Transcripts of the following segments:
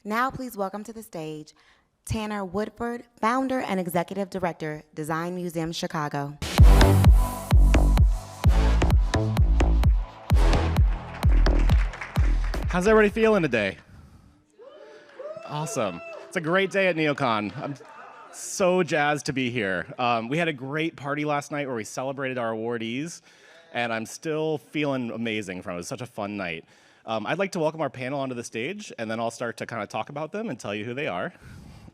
Now please welcome to the stage Tanner Woodford, founder and executive director, Design Museum Chicago. How's everybody feeling today? Awesome. It's a great day at NeoCon. I'm so jazzed to be here. We had a great party last night where we celebrated our awardees, and I'm still feeling amazing from it. It was such a fun night. I'd like to welcome our panel onto the stage, and then I'll start to kind of talk about them and tell you who they are.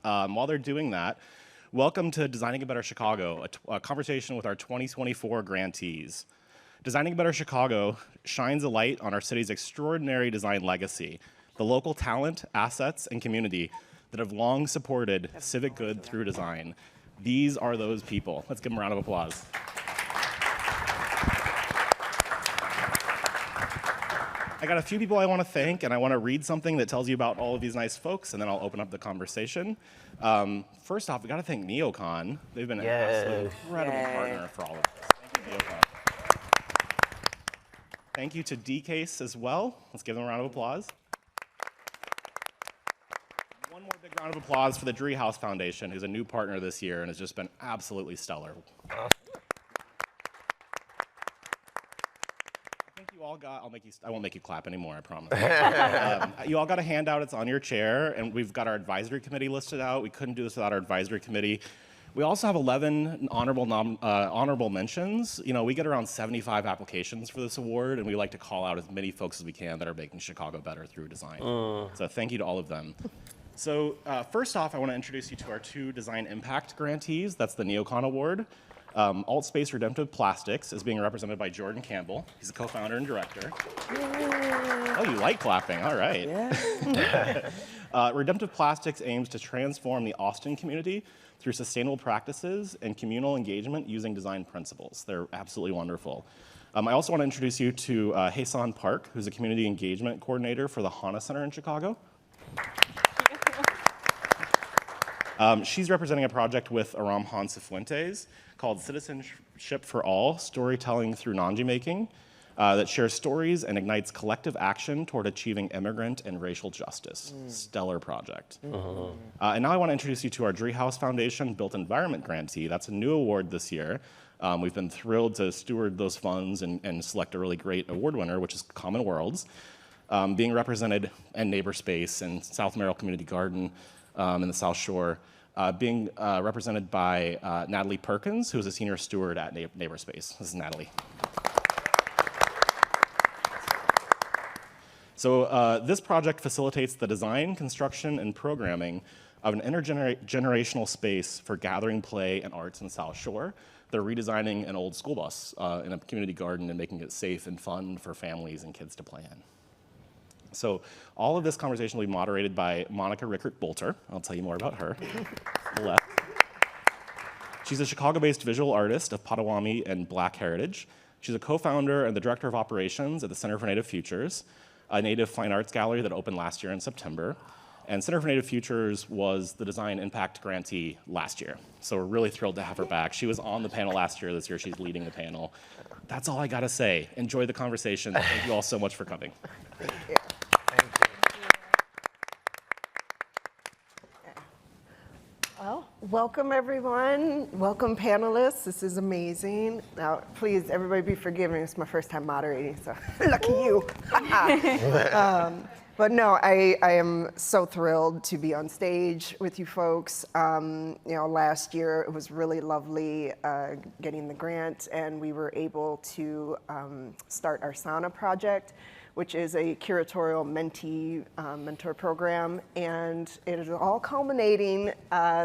While they're doing that, welcome to Designing a Better Chicago, a conversation with our 2024 grantees. Designing a Better Chicago shines a light on our city's extraordinary design legacy, the local talent, assets, and community that have long supported civic good through design. These are those people. Let's give them a round of applause. I got a few people I want to thank, and I want to read something that tells you about all of these nice folks, and then I'll open up the conversation. First off, we got to thank NeoCon. They've been an absolute incredible partner for all of this. Thank you, NeoCon. Thank you to DCase as well. Let's give them a round of applause. One more big round of applause for the Driehaus Foundation, who's a new partner this year and has just been absolutely stellar. I think you all got, I won't make you clap anymore, I promise. You all got a handout, it's on your chair, and we've got our advisory committee listed out. We couldn't do this without our advisory committee. We also have 11 honorable mentions. You know, we get around 75 applications for this award, and we like to call out as many folks as we can that are making Chicago better through design. So thank you to all of them. So first off, I want to introduce you to our two Design Impact grantees. That's the NeoCon Award. Alt-Space Redemptive Plastics is being represented by Jordan Campbell. He's a co-founder and director. Oh, you like clapping, all right. Yeah. Redemptive Plastics aims to transform the Austin community through sustainable practices and communal engagement using design principles. They're absolutely wonderful. I also want to introduce you to Hye Seon Park, who's a community engagement coordinator for the HANA Center in Chicago. She's representing a project with Aram Han Cifuentes called Citizenship for All, Storytelling Through Nanji Making, that shares stories and ignites collective action toward achieving immigrant and racial justice. Stellar project. And now I want to introduce you to our Driehaus Foundation Built Environment Grantee. That's a new award this year. We've been thrilled to steward those funds and select a really great award winner, which is Common Worlds, being represented in NeighborSpace and South Merrill Community Garden in the South Shore, being represented by Natalie Perkins, who is a senior steward at NeighborSpace. This is Natalie. So this project facilitates the design, construction, and programming of an intergenerational space for gathering play and arts in the South Shore. They're redesigning an old school bus in a community garden and making it safe and fun for families and kids to play in. So all of this conversation will be moderated by Monica Rickert-Bolter. I'll tell you more about her. On the left. She's a Chicago-based visual artist of Potawatomi and Black heritage. She's a co-founder and the director of operations at the Center for Native Futures, a Native Fine Arts Gallery that opened last year in September. And Center for Native Futures was the Design Impact grantee last year. So we're really thrilled to have her back. She was on the panel last year. This year she's leading the panel. That's all I gotta say. Enjoy the conversation. Thank you all so much for coming. Thank you. Thank you. Well, welcome everyone. Welcome panelists. This is amazing. Now, please, everybody be forgiving. It's my first time moderating, so lucky you. But no, I am so thrilled to be on stage with you folks. You know, last year it was really lovely getting the grant, and we were able to start our SANA project, which is a curatorial mentee mentor program, and it is all culminating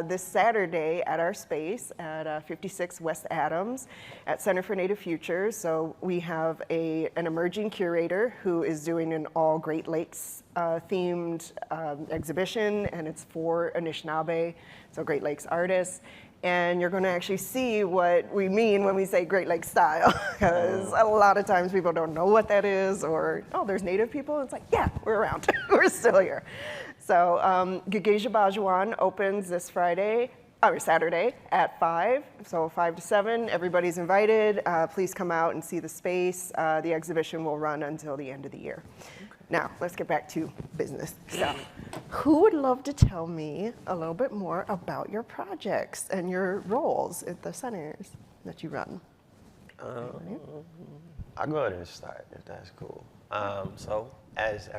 this Saturday at our space at 56 West Adams at Center for Native Futures. So we have an emerging curator who is doing an all Great Lakes themed exhibition, and it's for Anishinaabe, so Great Lakes artists. And you're going to actually see what we mean when we say Great Lakes style, because a lot of times people don't know what that is, or, oh, there's Native people. It's like, yeah, we're around. We're still here. So Gigeja Bajuan opens this Saturday at 5, so 5 to 7. Everybody's invited. Please come out and see the space. The exhibition will run until the end of the year. Okay. Now, let's get back to business. So Who would love to tell me a little bit more about your projects and your roles at the centers that you run? I'll go ahead and start if that's cool. So as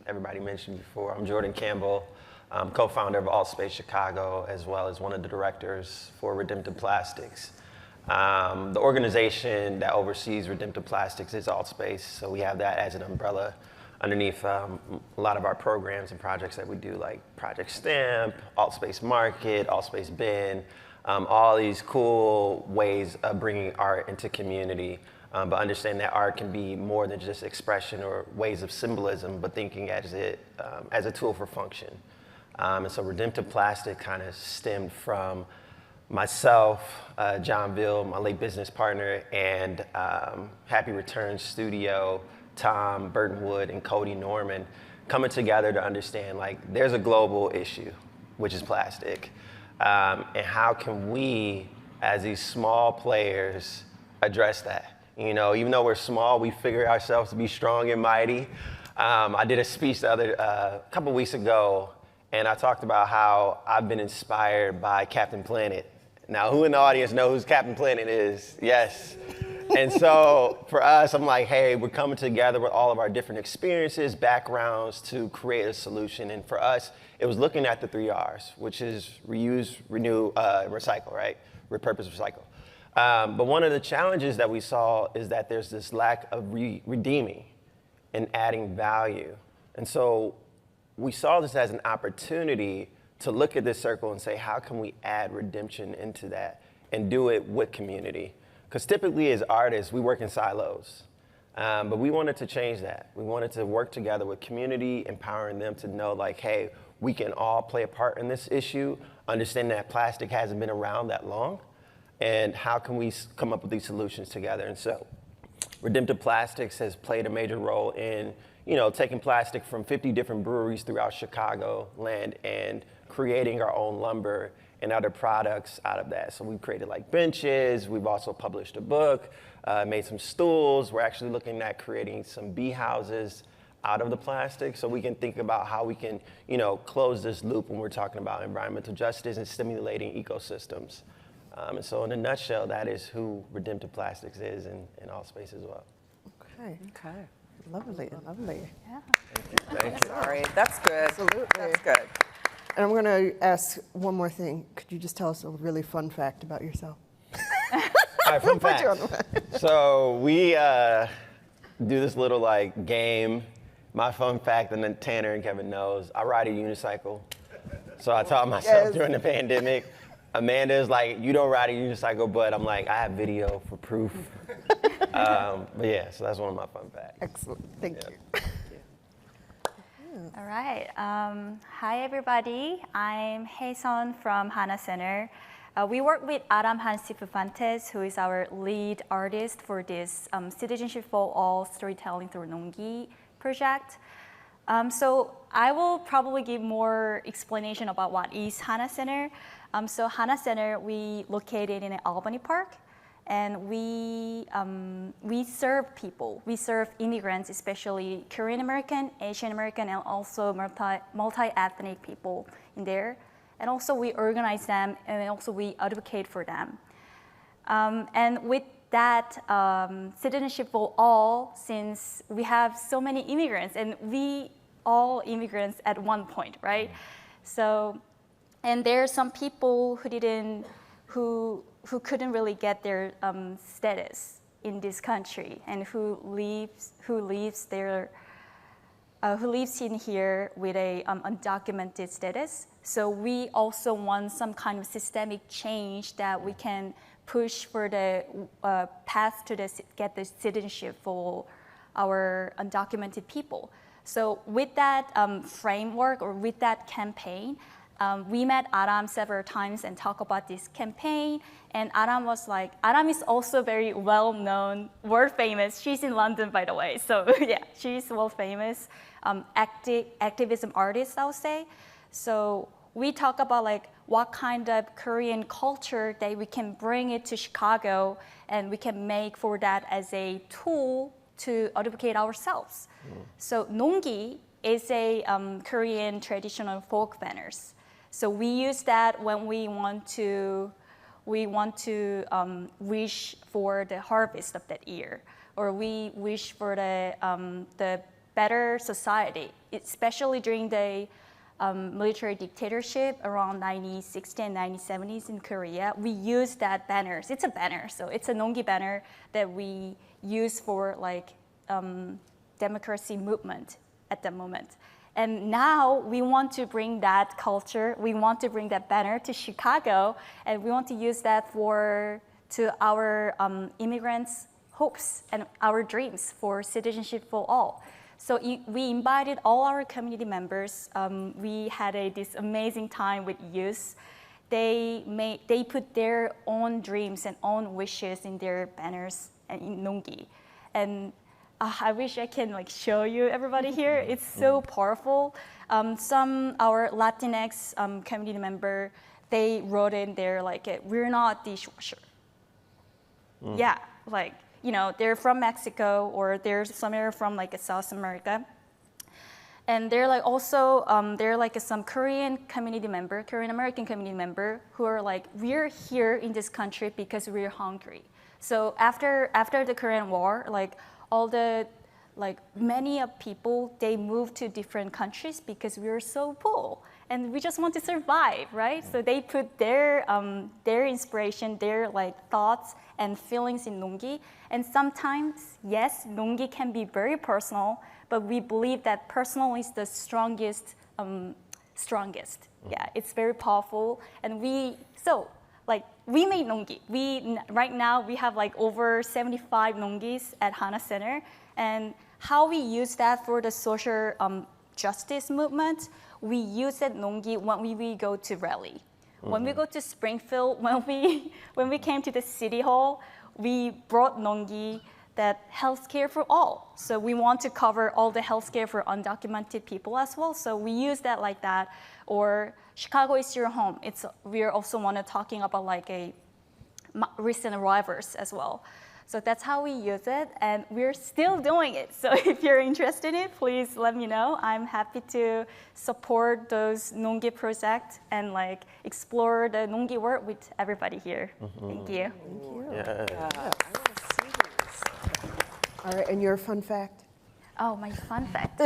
everybody mentioned before, I'm Jordan Campbell. I'm co-founder of AltSpace Chicago, as well as one of the directors for Redemptive Plastics. The organization that oversees Redemptive Plastics is AltSpace, so we have that as an umbrella underneath a lot of our programs and projects that we do, like Project Stamp, AltSpace Market, AltSpace Bin, all these cool ways of bringing art into community. But understand that art can be more than just expression or ways of symbolism, but thinking as a tool for function. And so Redemptive Plastic kind of stemmed from myself, John Ville, my late business partner, and Happy Returns Studio, Tom Burtonwood and Cody Norman, coming together to understand, like, there's a global issue, which is plastic. And how can we, as these small players, address that? You know, even though we're small, we figure ourselves to be strong and mighty. I did a speech a couple weeks ago, and I talked about how I've been inspired by Captain Planet. Now, who in the audience knows who Captain Planet is? Yes. And so for us, I'm like, hey, we're coming together with all of our different experiences, backgrounds to create a solution. And for us, it was looking at the 3 R's, which is reuse, renew, recycle, right? Repurpose, recycle. But one of the challenges that we saw is that there's this lack of redeeming and adding value. And so we saw this as an opportunity to look at this circle and say, how can we add redemption into that and do it with community? Because typically as artists, we work in silos. But we wanted to change that. We wanted to work together with community, empowering them to know, like, hey, we can all play a part in this issue, understanding that plastic hasn't been around that long, and how can we come up with these solutions together? And so Redemptive Plastics has played a major role in, you know, taking plastic from 50 different breweries throughout Chicago land and creating our own lumber and other products out of that. So we've created like benches, we've also published a book, made some stools. We're actually looking at creating some bee houses out of the plastic so we can think about how we can, you know, close this loop when we're talking about environmental justice and stimulating ecosystems. And so in a nutshell, that is who Redemptive Plastics is in AltSpace as well. Okay. Okay. Lovely, lovely. Yeah. Thank you. Sorry, that's good. Absolutely. That's good. And I'm going to ask one more thing. Could you just tell us a really fun fact about yourself? All right, fun Put you on fact. So we do this little like game. My fun fact, and then Tanner and Kevin knows, I ride a unicycle. So I taught myself Yes. during the pandemic. Amanda's like, you don't ride a unicycle, but I'm like, I have video for proof. But yeah, so that's one of my fun facts. Excellent. Thank you. All right. Hi, everybody. I'm Hye Seon from HANA Center. We work with Aram Hansifufantes, who is our lead artist for this Citizenship for All Storytelling Through Nonggi project. So I will probably give more explanation about what is HANA Center. So HANA Center, we located in Albany Park. And we serve people. We serve immigrants, especially Korean American, Asian American, and also multi-ethnic people in there. And also we organize them, and also we advocate for them. And with that citizenship for all, since we have so many immigrants, and we all immigrants at one point, right? So, and there are some people who couldn't really get their status in this country, and who lives in here with a undocumented status. So we also want some kind of systemic change that we can push for the path to get the citizenship for our undocumented people. So with that framework, or with that campaign, we met Aram several times and talked about this campaign. And Aram was like, Aram is also very well-known, world famous. She's in London, by the way. So yeah, she's world famous, activism artist, I would say. So we talk about like what kind of Korean culture that we can bring it to Chicago, and we can make for that as a tool to advocate ourselves. So Nonggi is a Korean traditional folk banners. So we use that when we want to wish for the harvest of that year, or we wish for the better society, especially during the military dictatorship around 1960s and 1970s in Korea. We use that banners. It's a banner, so it's a Nonggi banner that we use for like democracy movement at the moment. And now we want to bring that culture, we want to bring that banner to Chicago, and we want to use that to our immigrants' hopes and our dreams for citizenship for all. So we invited all our community members. We had this amazing time with youth. They put their own dreams and own wishes in their banners and in Nonggi. And I wish I can like show you everybody here. It's so powerful. Our Latinx community member, they wrote in there like, we're not dishwasher. Yeah, like, you know, they're from Mexico or they're somewhere from like South America. And they're like also, they're like some Korean American community member who are like, we're here in this country because we're hungry. So after the Korean War, like many of people, they moved to different countries because we were so poor and we just want to survive, right? So they put their inspiration, their like thoughts and feelings in Nonggi. And sometimes, yes, Nonggi can be very personal, but we believe that personal is the strongest. Yeah, it's very powerful. And we made Nonggi. Right now we have like over 75 Nonggis at HANA Center. And how we use that for the social justice movement, we use that Nonggi when we go to rally. When we go to Springfield, when we came to the city hall, we brought Nonggi that healthcare for all. So we want to cover all the healthcare for undocumented people as well. So we use that like that. Or Chicago is your home. We also want to talking about like a recent arrivals as well. So that's how we use it, and we're still doing it. So if you're interested in it, please let me know. I'm happy to support those Nonggi projects and like explore the Nonggi world with everybody here. Thank you. Thank you. Yeah. I want to see these. All right, and your fun fact? Oh, my fun fact.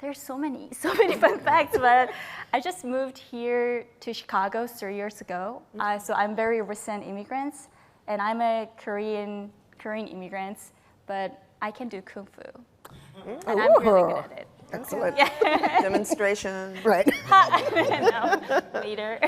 There's so many fun facts, but I just moved here to Chicago 3 years ago. So I'm very recent immigrant, and I'm a Korean immigrant, but I can do Kung Fu. And I'm really good at it. Excellent. Yeah. Demonstration. Right. No, later.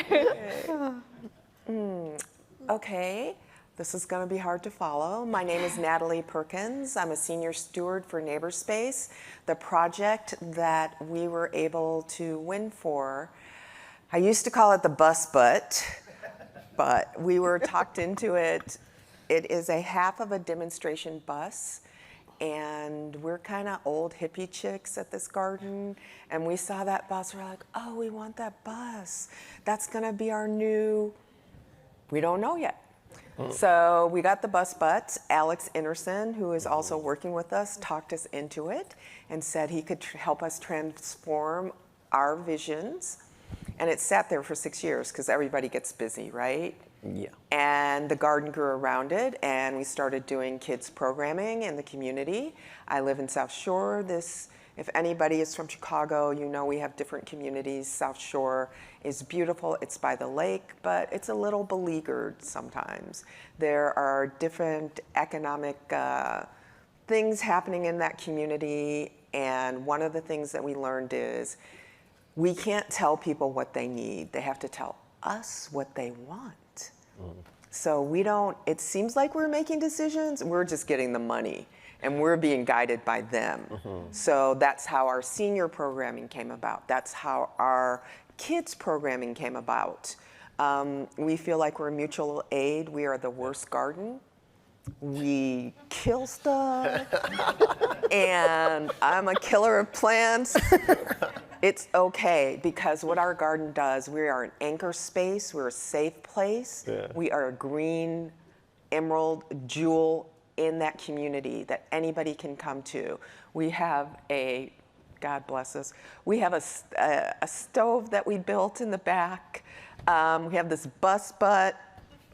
Okay, this is going to be hard to follow. My name is Natalie Perkins. I'm a senior steward for NeighborSpace, the project that we were able to win for. I used to call it the bus butt, but we were talked into it. It is a half of a demonstration bus, and we're kind of old hippie chicks at this garden, and we saw that bus. We're like, oh, we want that bus. That's going to be our new, we don't know yet. So we got the bus butts. Alex Innerson, who is also working with us, talked us into it and said he could help us transform our visions. And it sat there for 6 years because everybody gets busy, right? Yeah. And the garden grew around it, and we started doing kids programming in the community. I live in South Shore. If anybody is from Chicago, you know we have different communities. South Shore is beautiful. It's by the lake, but it's a little beleaguered sometimes. There are different economic things happening in that community, and one of the things that we learned is we can't tell people what they need. They have to tell us what they want. So it seems like we're making decisions. We're just getting the money, and we're being guided by them. So that's how our senior programming came about. That's how our kids programming came about. We feel like we're mutual aid. We are the worst garden. We kill stuff, and I'm a killer of plants. It's okay, because what our garden does, we are an anchor space, we're a safe place. Yeah. We are a green, emerald, jewel in that community that anybody can come to. We have God bless us, we have a stove that we built in the back. We have this bus butt.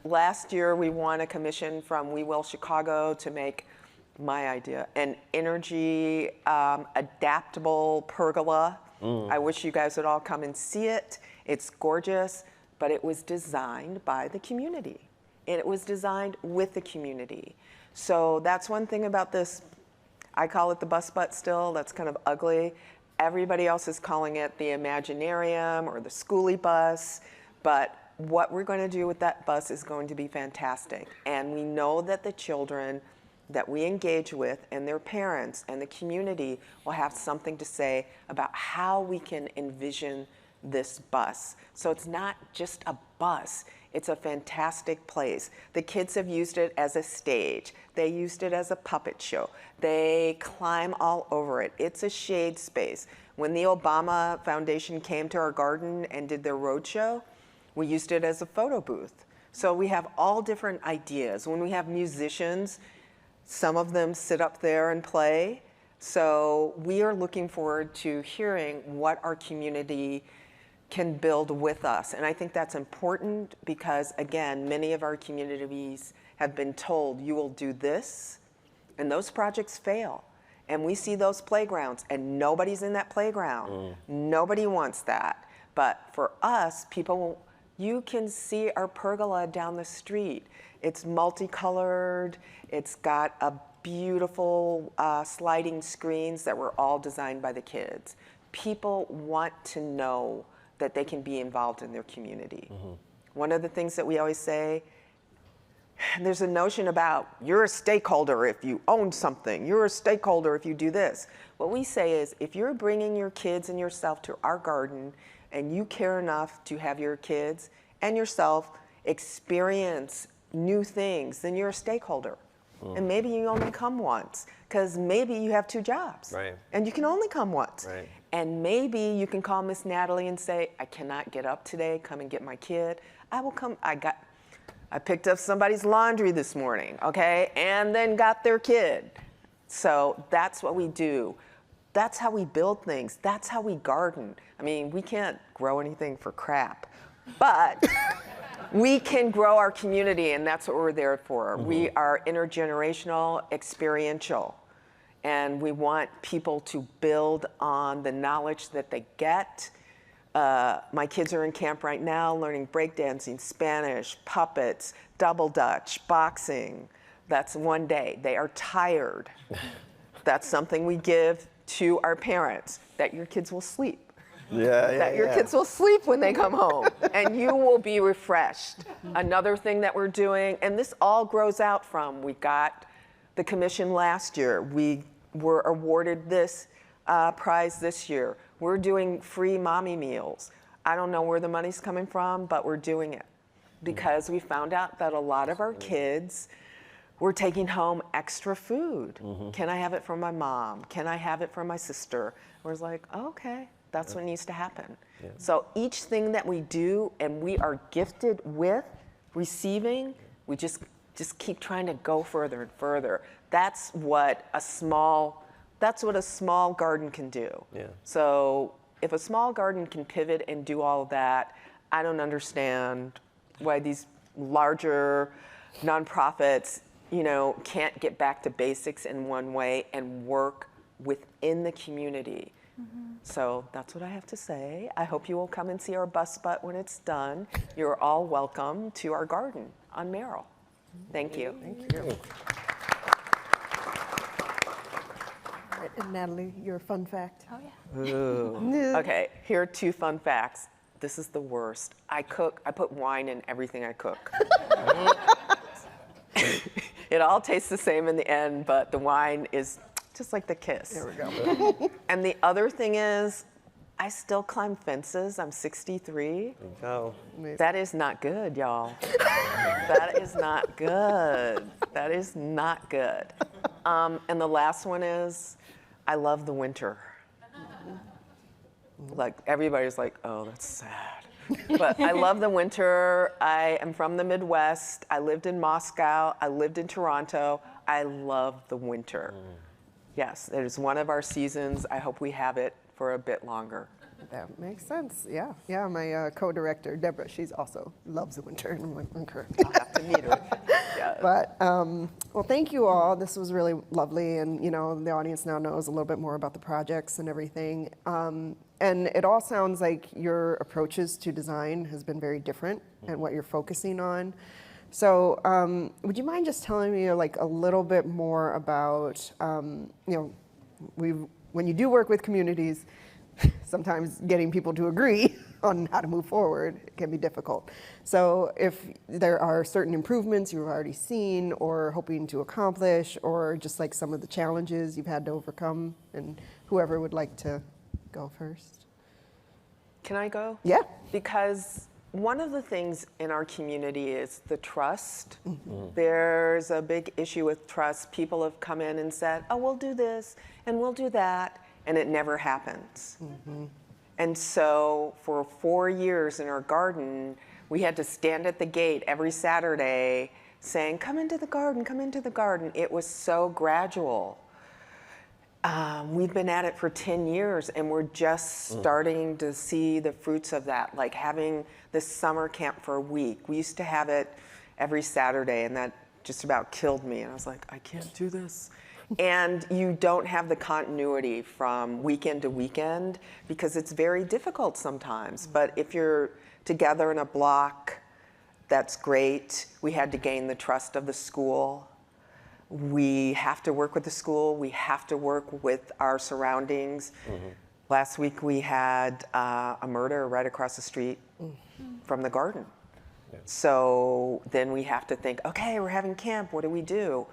Last year, we won a commission from We Will Chicago to make, my idea, an energy adaptable pergola. I wish you guys would all come and see it. It's gorgeous, but it was designed by the community. And it was designed with the community. So that's one thing about this. I call it the bus butt still. That's kind of ugly. Everybody else is calling it the Imaginarium or the schoolie bus. But what we're going to do with that bus is going to be fantastic. And we know that the children that we engage with and their parents and the community will have something to say about how we can envision this bus. So it's not just a bus, it's a fantastic place. The kids have used it as a stage. They used it as a puppet show. They climb all over it. It's a shade space. When the Obama Foundation came to our garden and did their roadshow, we used it as a photo booth. So we have all different ideas. When we have musicians, some of them sit up there and play. So we are looking forward to hearing what our community can build with us. And I think that's important because, again, many of our communities have been told, you will do this, and those projects fail. And we see those playgrounds, and nobody's in that playground. Nobody wants that. But for us, people, you can see our pergola down the street. It's multicolored. It's got a beautiful sliding screens that were all designed by the kids. People want to know that they can be involved in their community. One of the things that we always say, there's a notion about you're a stakeholder if you own something. You're a stakeholder if you do this. What we say is if you're bringing your kids and yourself to our garden and you care enough to have your kids and yourself experience new things, then you're a stakeholder. And maybe you only come once because maybe you have 2 jobs and you can only come once. And maybe you can call Miss Natalie and say, I cannot get up today, come and get my kid. I will come, I picked up somebody's laundry this morning, okay? And then got their kid. So that's what we do. That's how we build things. That's how we garden. I mean, we can't grow anything for crap, but we can grow our community, and that's what we're there for. We are intergenerational, experiential, and we want people to build on the knowledge that they get. My kids are in camp right now learning breakdancing, Spanish, puppets, double Dutch, boxing. That's one day. They are tired. That's something we give to our parents, that your kids will sleep. That your kids will sleep when they come home and you will be refreshed. Another thing that we're doing, and this all grows out from, we got the commission last year. We were awarded this prize this year. We're doing free mommy meals. I don't know where the money's coming from, but we're doing it because we found out that a lot of our kids were taking home extra food. Can I have it from my mom? Can I have it from my sister? I was like, okay. That's what needs to happen. So each thing that we do and we are gifted with receiving, we just keep trying to go further and further. That's what a small garden can do. So if a small garden can pivot and do all of that, I don't understand why these larger nonprofits, can't get back to basics in one way and work within the community. So that's what I have to say. I hope you will come and see our bus butt when it's done. You're all welcome to our garden on Merrill. Thank you. Thank you. All right, and Natalie, your fun fact. Oh, yeah. Okay, here are 2 fun facts. This is the worst. I put wine in everything I cook. It all tastes the same in the end, but the wine is just like the kiss. There we go. And the other thing is, I still climb fences. I'm 63. That is not good, y'all. That is not good. That is not good. And the last one is, I love the winter. Like, everybody's like, oh, that's sad. But I love the winter. I am from the Midwest. I lived in Moscow. I lived in Toronto. I love the winter. Yes, it is one of our seasons. I hope we have it for a bit longer. That makes sense. Yeah, yeah. My co-director Deborah, she's also loves the winter, and I'm like, okay. I'll have to meet her. Yes. But well, thank you all. This was really lovely, and you know, the audience now knows a little bit more about the projects and everything. And it all sounds like your approaches to design has been very different, and what you're focusing on. So, would you mind just telling me like a little bit more about, you know, when you do work with communities, sometimes getting people to agree on how to move forward can be difficult. So if there are certain improvements you've already seen or hoping to accomplish, or just like some of the challenges you've had to overcome, and whoever would like to go first. Can I go? Yeah. Because one of the things in our community is the trust. There's a big issue with trust. People have come in and said, oh, we'll do this and we'll do that, and it never happens. And so for 4 years in our garden, we had to stand at the gate every Saturday saying, come into the garden, come into the garden. It was so gradual. We've been at it for 10 years, and we're just starting to see the fruits of that, like having this summer camp for a week. We used to have it every Saturday, and that just about killed me. And I was like, I can't do this. And you don't have the continuity from weekend to weekend because it's very difficult sometimes. But if you're together in a block, that's great. We had to gain the trust of the school. We have to work with the school. We have to work with our surroundings. Last week we had a murder right across the street from the garden. So then we have to think, okay, we're having camp, what do we do?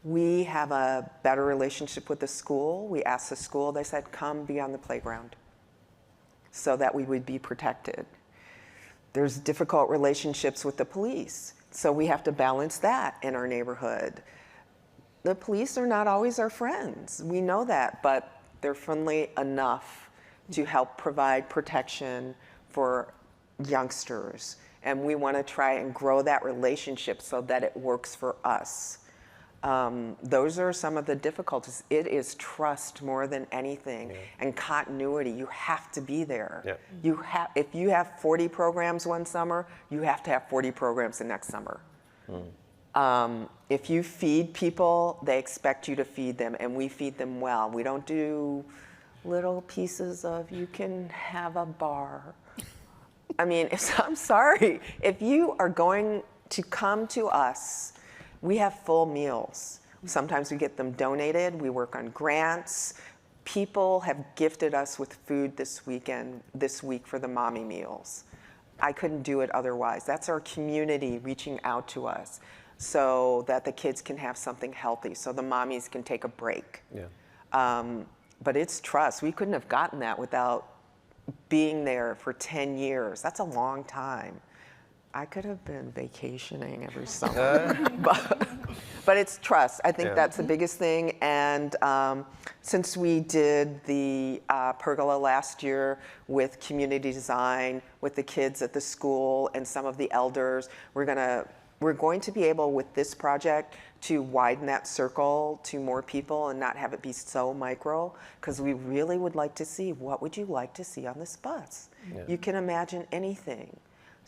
We have a better relationship with the school. We asked the school, they said, come be on the playground so that we would be protected. There's difficult relationships with the police, so we have to balance that in our neighborhood. The police are not always our friends. We know that, but they're friendly enough to help provide protection for youngsters. And we want to try and grow that relationship so that it works for us. Those are some of the difficulties. It is trust more than anything, and continuity. You have to be there. If you have 40 programs one summer, you have to have 40 programs the next summer. If you feed people, they expect you to feed them, and we feed them well. We don't do little pieces of, you can have a bar. I mean, I'm sorry. If you are going to come to us, we have full meals. Sometimes we get them donated. We work on grants. People have gifted us with food this week for the mommy meals. I couldn't do it otherwise. That's our community reaching out to us so that the kids can have something healthy, so the mommies can take a break. But it's trust. We couldn't have gotten that without being there for 10 years. That's a long time. I could have been vacationing every summer. But it's trust. I think that's the biggest thing. And since we did the pergola last year with community design, with the kids at the school and some of the elders, we're going to be able, with this project, to widen that circle to more people and not have it be so micro, because we really would like to see, what would you like to see on this bus? You can imagine anything.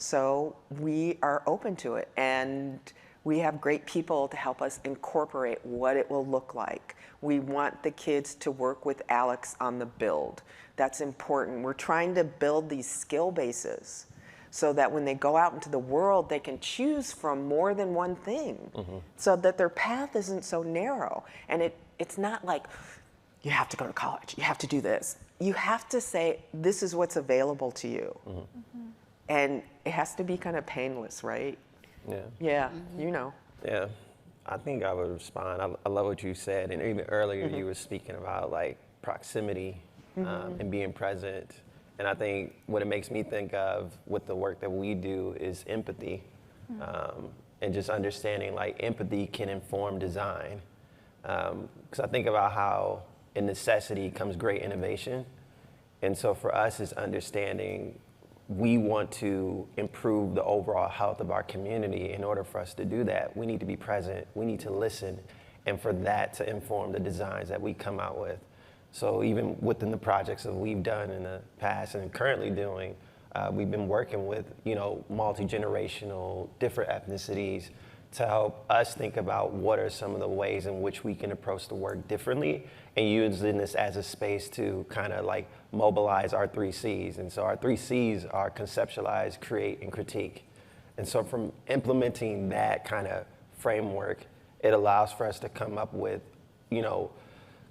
So we are open to it, and we have great people to help us incorporate what it will look like. We want the kids to work with Alex on the build. That's important. We're trying to build these skill bases so that when they go out into the world, they can choose from more than one thing, so that their path isn't so narrow. And it's not like, you have to go to college, you have to do this. You have to say, this is what's available to you. And it has to be kind of painless, right? Yeah, you know. Yeah, I think I would respond. I love what you said, and even earlier you were speaking about like proximity and being present. And I think what it makes me think of with the work that we do is empathy, and just understanding like empathy can inform design. Because I think about how in necessity comes great innovation. And so for us, it's understanding we want to improve the overall health of our community. In order for us to do that, we need to be present, we need to listen, and for that to inform the designs that we come out with. So even within the projects that we've done in the past and currently doing, we've been working with, multi-generational, different ethnicities to help us think about what are some of the ways in which we can approach the work differently and using this as a space to kind of like mobilize our 3 C's. And so our 3 C's are conceptualize, create, and critique. And so from implementing that kind of framework, it allows for us to come up with,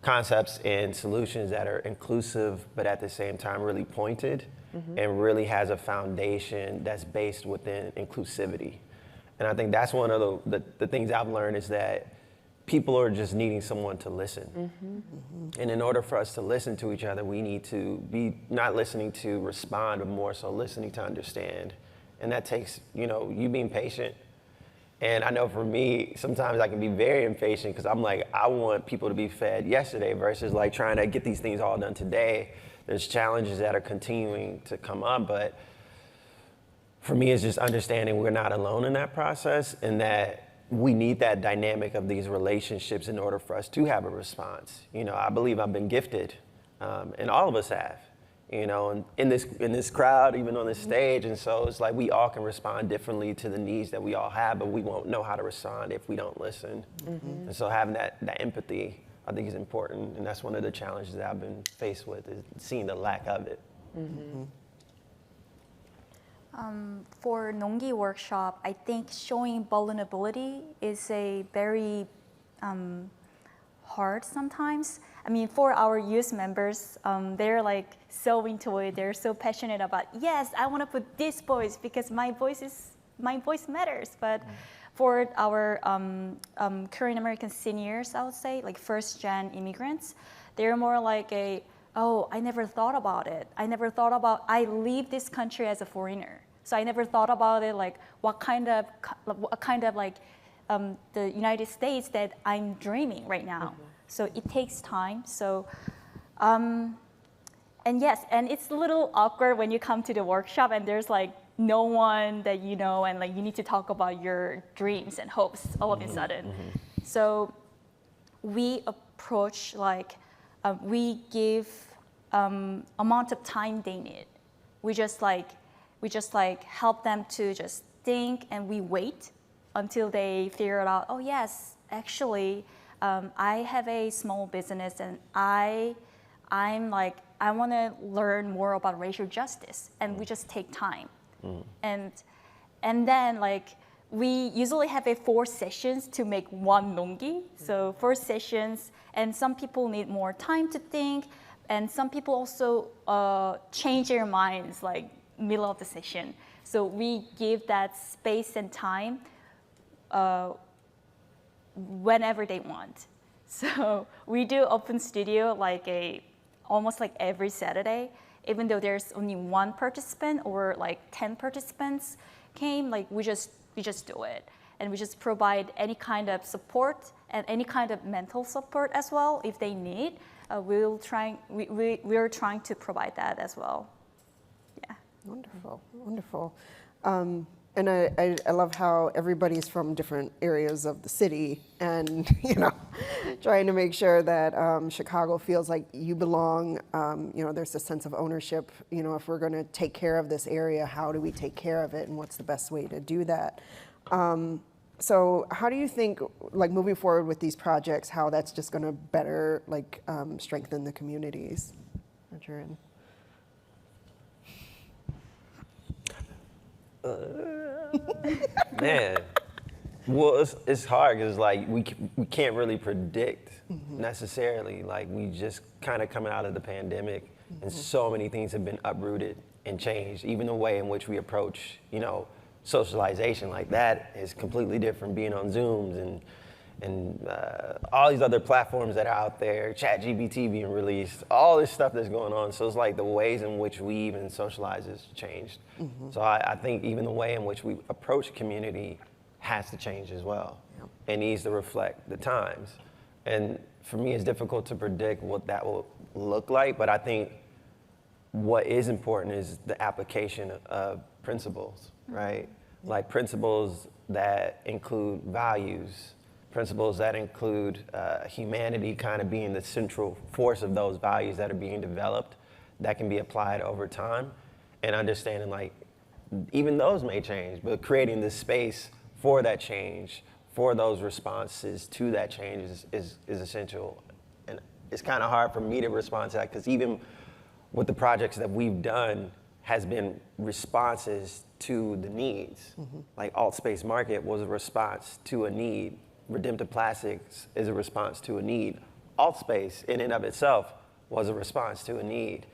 concepts and solutions that are inclusive, but at the same time really pointed and really has a foundation that's based within inclusivity. And I think that's one of the things I've learned is that people are just needing someone to listen. And in order for us to listen to each other, we need to be not listening to respond, but more so listening to understand. And that takes, you being patient. And I know for me, sometimes I can be very impatient because I'm like, I want people to be fed yesterday versus like trying to get these things all done today. There's challenges that are continuing to come up, but for me, it's just understanding we're not alone in that process and that we need that dynamic of these relationships in order for us to have a response. I believe I've been gifted, and all of us have, and in this crowd, even on this stage. And so it's like we all can respond differently to the needs that we all have, but we won't know how to respond if we don't listen. And so having that empathy, I think, is important. And that's one of the challenges that I've been faced with, is seeing the lack of it. For Nongi workshop, I think showing vulnerability is a very hard sometimes. I mean, for our youth members, they're like so into it. They're so passionate about, yes, I want to put this voice because my voice matters. But for our Korean American seniors, I would say, like first-gen immigrants, they're more like oh, I never thought about it. I leave this country as a foreigner. So I never thought about it, like what kind of like the United States that I'm dreaming right now. So it takes time. So, and yes, and it's a little awkward when you come to the workshop and there's like no one that you know, and like you need to talk about your dreams and hopes all of a sudden. So we approach like, we give amount of time they need. We just like help them to just think, and we wait until they figure it out. Oh yes, actually, I have a small business, and I want to learn more about racial justice, and we just take time, and then like we usually have 4 sessions to make one nongi. So 4 sessions, and some people need more time to think, and some people also change their minds like middle of the session. So we give that space and time whenever they want. So we do open studio like almost like every Saturday, even though there's only 1 participant or like 10 participants came, like we just do it. And we just provide any kind of support and any kind of mental support as well if they need. We're trying to provide that as well. Yeah. Wonderful, wonderful. And I love how everybody's from different areas of the city, and trying to make sure that Chicago feels like you belong. There's a sense of ownership. If we're going to take care of this area, how do we take care of it, and what's the best way to do that? So how do you think, like moving forward with these projects, how that's just going to better like strengthen the communities that you're in? Man, well, it's hard because like we can't really predict necessarily. Like we just kind of coming out of the pandemic, and so many things have been uprooted and changed. Even the way in which we approach, socialization, like that is completely different. Being on Zooms and all these other platforms that are out there, ChatGPT being released, all this stuff that's going on. So it's like the ways in which we even socialize has changed. So I think even the way in which we approach community has to change as well. It needs to reflect the times. And for me, it's difficult to predict what that will look like, but I think what is important is the application of principles, right? Like principles that include values, principles that include humanity kind of being the central force of those values that are being developed that can be applied over time, and understanding like even those may change, but creating the space for that change, for those responses to that change is essential. And it's kind of hard for me to respond to that because even with the projects that we've done has been responses to the needs. Like Alt Space Market was a response to a need. Redemptive Plastics is a response to a need. Alt Space in and of itself was a response to a need.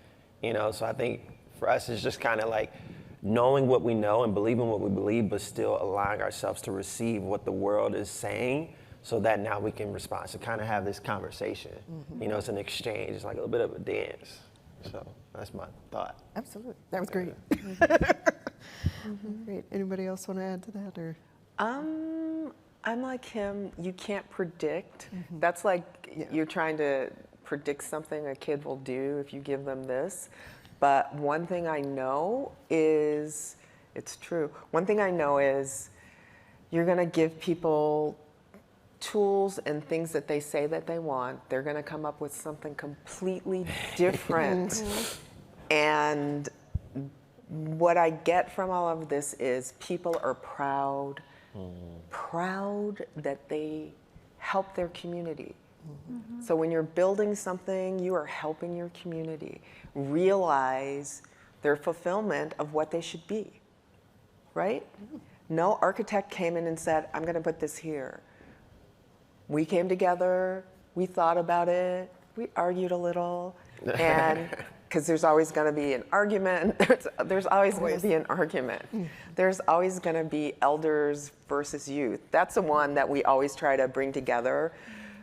You know, so I think for us it's just kind of like knowing what we know and believing what we believe, but still allowing ourselves to receive what the world is saying so that now we can respond. So kind of have this conversation. You know, it's an exchange. It's like a little bit of a dance. So that's my thought. Absolutely. That was great. Great. Anybody else want to add to that? Or? I'm like him. You can't predict. That's like you're trying to predict something a kid will do if you give them this. But one thing I know is, it's true. One thing I know is you're going to give people tools and things that they say that they want. They're going to come up with something completely different. And what I get from all of this is people are proud that they help their community. So when you're building something, you are helping your community realize their fulfillment of what they should be, right? No architect came in and said, I'm going to put this here. We came together, we thought about it, we argued a little, and because there's always going to be an argument, there's always going to be an argument. There's always going to be elders versus youth. That's the one that we always try to bring together.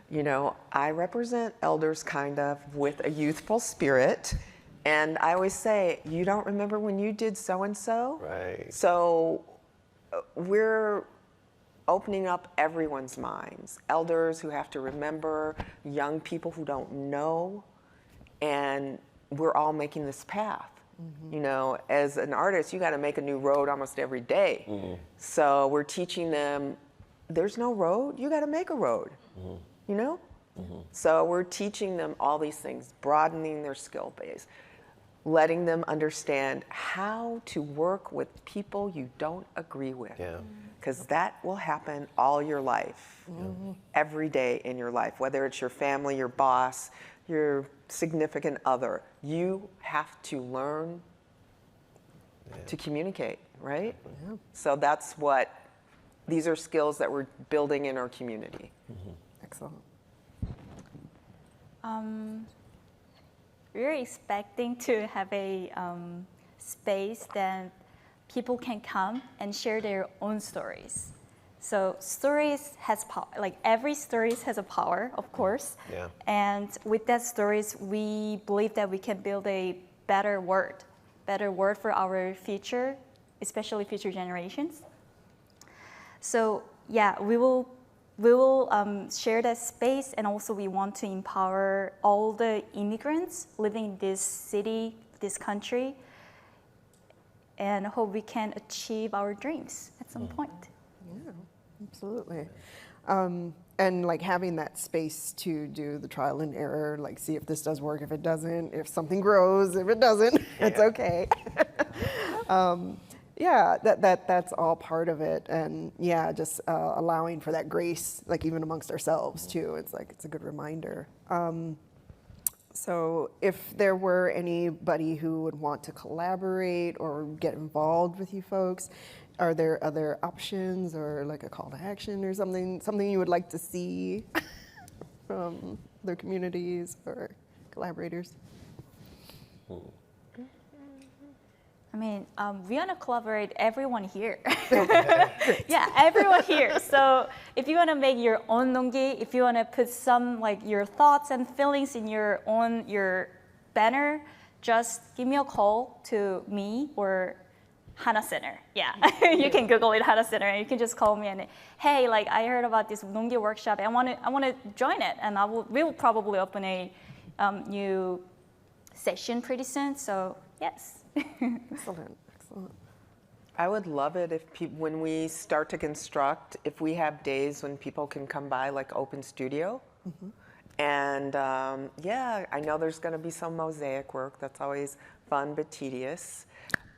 You know, I represent elders kind of with a youthful spirit, and I always say, you don't remember when you did so-and-so? Right. So we're opening up everyone's minds. Elders who have to remember, young people who don't know, and we're all making this path. You know, as an artist, you got to make a new road almost every day. So we're teaching them, there's no road, you got to make a road, you know? So we're teaching them all these things, broadening their skill base, letting them understand how to work with people you don't agree with. Because that will happen all your life, every day in your life, whether it's your family, your boss, your significant other. You have to learn to communicate, right? So that's what, these are skills that we're building in our community. Excellent. We're expecting to have a space that people can come and share their own stories. So stories has power, like every story has a power, of course. And with that stories, we believe that we can build a better world for our future, especially future generations. So yeah, we will share that space, and also we want to empower all the immigrants living in this city, this country, and hope we can achieve our dreams at some point. Yeah, absolutely. And like having that space to do the trial and error, like see if this does work, if it doesn't, if something grows, if it doesn't, it's okay. Yeah, that's all part of it, and yeah, just allowing for that grace, like even amongst ourselves too. It's like it's a good reminder. So if there were anybody who would want to collaborate or get involved with you folks, are there other options or like a call to action or something you would like to see from their communities or collaborators? I mean, we want to collaborate everyone here. Yeah, everyone here. So if you want to make your own nonggi, if you want to put some like your thoughts and feelings in your banner, just give me a call to me or HANA Center. Yeah, you can Google it, HANA Center, and you can just call me and, hey, like I heard about this nonggi workshop. I want to join it, and we will probably open a new session pretty soon. So yes. Excellent, excellent. I would love it if when we start to construct, if we have days when people can come by, like open studio. And yeah, I know there's going to be some mosaic work. That's always fun but tedious.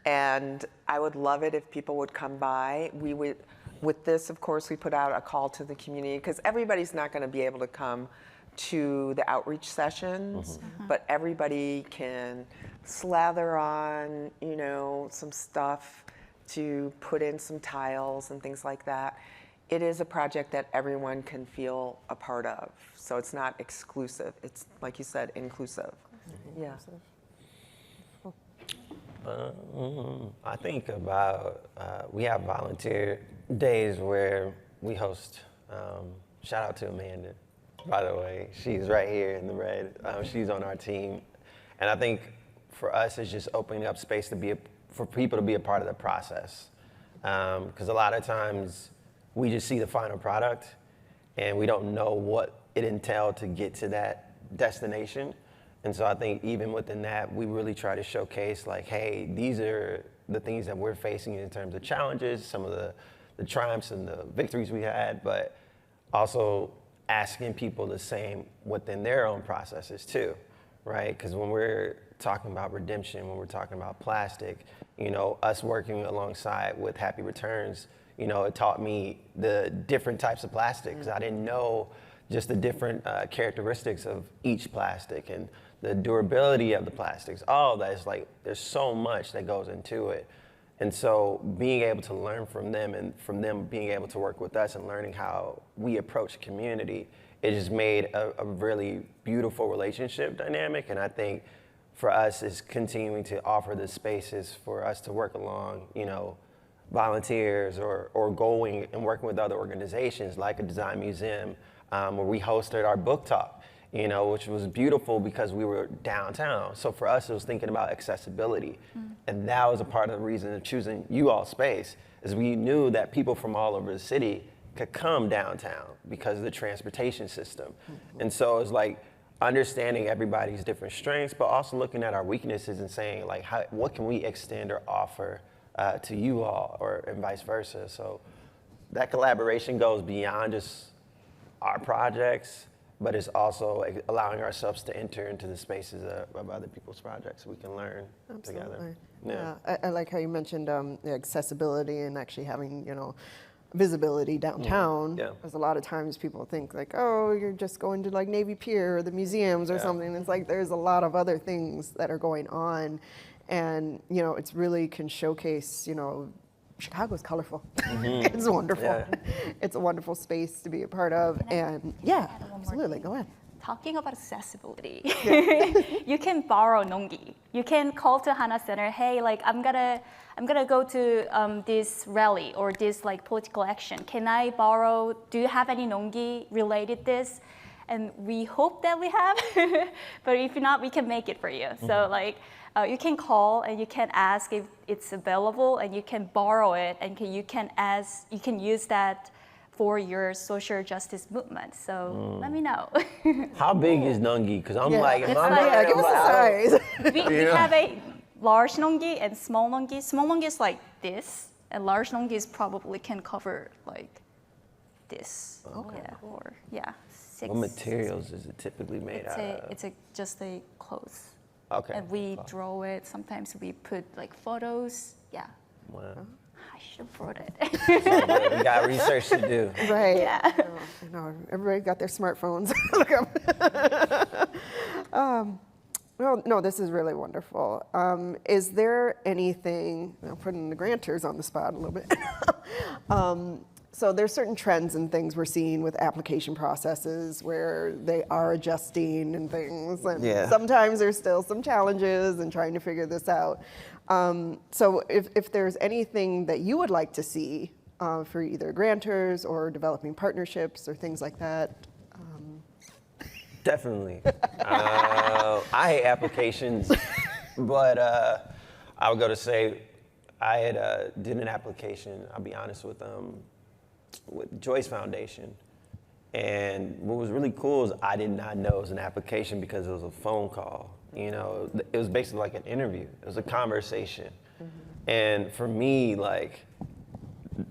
And I would love it if people would come by. We would, with this, of course, we put out a call to the community because everybody's not going to be able to come to the outreach sessions, but everybody can slather on, you know, some stuff to put in some tiles and things like that. It is a project that everyone can feel a part of. So it's not exclusive. It's, like you said, inclusive. Yeah. I think about, we have volunteer days where we host, shout out to Amanda, by the way. She's right here in the red. She's on our team. And I think for us, it's just opening up space to for people to be a part of the process. Because a lot of times we just see the final product and we don't know what it entailed to get to that destination. And so I think even within that, we really try to showcase like, hey, these are the things that we're facing in terms of challenges, some of the triumphs and the victories we had, but also asking people the same within their own processes too, right? Because when we're talking about redemption, when we're talking about plastic, you know, us working alongside with Happy Returns, you know, it taught me the different types of plastic because I didn't know just the different characteristics of each plastic and the durability of the plastics. All that is like, there's so much that goes into it. And so being able to learn from them and from them being able to work with us and learning how we approach community, it just made a really beautiful relationship dynamic. And I think for us is continuing to offer the spaces for us to work along, you know, volunteers or going and working with other organizations like a design museum where we hosted our book talk, you know, which was beautiful because we were downtown. So for us, it was thinking about accessibility. And that was a part of the reason of choosing you all space is we knew that people from all over the city could come downtown because of the transportation system. And so it's like understanding everybody's different strengths, but also looking at our weaknesses and saying like, what can we extend or offer to you all and vice versa. So that collaboration goes beyond just our projects, but it's also allowing ourselves to enter into the spaces of other people's projects so we can learn together. Yeah, I like how you mentioned accessibility and actually having, you know, visibility downtown. Because a lot of times people think like, oh, you're just going to like Navy Pier or the museums or something. It's like there's a lot of other things that are going on. And, you know, it's really can showcase, you know, Chicago's colorful. It's wonderful. It's a wonderful space to be a part of. And yeah, absolutely, go ahead. Talking about accessibility, you can borrow nongi. You can call to HANA Center, hey, like I'm gonna go to this rally or this like political action. Can I borrow, do you have any nongi related this? And we hope that we have, but if not, we can make it for you. So like, you can call and you can ask if it's available and you can borrow it and you can use that for your social justice movement. So let me know. How big is nongi? Because I'm like, give us a size. We have a large nongi and small nongi. Small nongi is like this, and large nongi is probably can cover like this. Okay. Yeah, or yeah. What materials is it typically made out of? It's just a clothes. Okay. And we draw it. Sometimes we put like photos. Yeah. Wow. I should have brought it. We got research to do. Right. Yeah. I know. Everybody got their smartphones. Look up. No, this is really wonderful. Is there anything, I'm putting the granters on the spot a little bit. So there's certain trends and things we're seeing with application processes where they are adjusting and things. And sometimes there's still some challenges in trying to figure this out. So if there's anything that you would like to see for either granters or developing partnerships or things like that. Definitely. I hate applications, but I would go to say I had did an application, I'll be honest, with Joyce Foundation. And what was really cool is I did not know it was an application because it was a phone call. You know, it was basically like an interview. It was a conversation. And for me, like,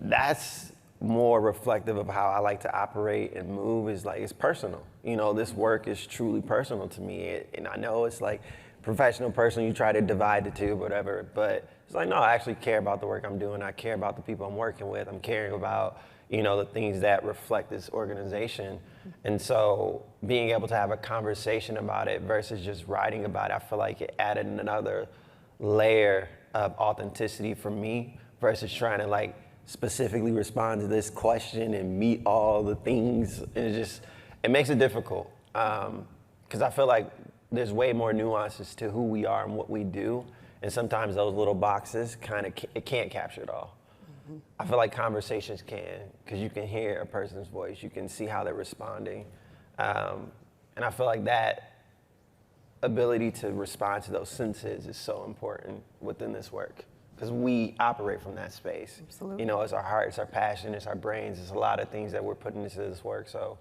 that's more reflective of how I like to operate and move, is like, it's personal. You know, this work is truly personal to me. And I know it's like professional, personal, you try to divide the two, whatever, but it's like, no, I actually care about the work I'm doing. I care about the people I'm working with. I'm caring about, you know, the things that reflect this organization. And so being able to have a conversation about it versus just writing about it, I feel like it added another layer of authenticity for me versus trying to like specifically respond to this question and meet all the things. And it makes it difficult. Because I feel like there's way more nuances to who we are and what we do. And sometimes those little boxes it can't capture it all. I feel like conversations can, because you can hear a person's voice, you can see how they're responding. And I feel like that ability to respond to those senses is so important within this work, because we operate from that space. Absolutely. You know, it's our heart, it's our passion, it's our brains, it's a lot of things that we're putting into this work. So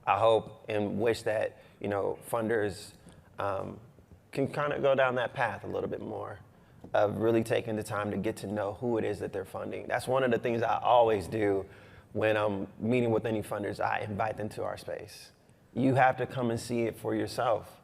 I hope and wish that, you know, funders can kind of go down that path a little bit more, of really taking the time to get to know who it is that they're funding. That's one of the things I always do when I'm meeting with any funders. I invite them to our space. You have to come and see it for yourself,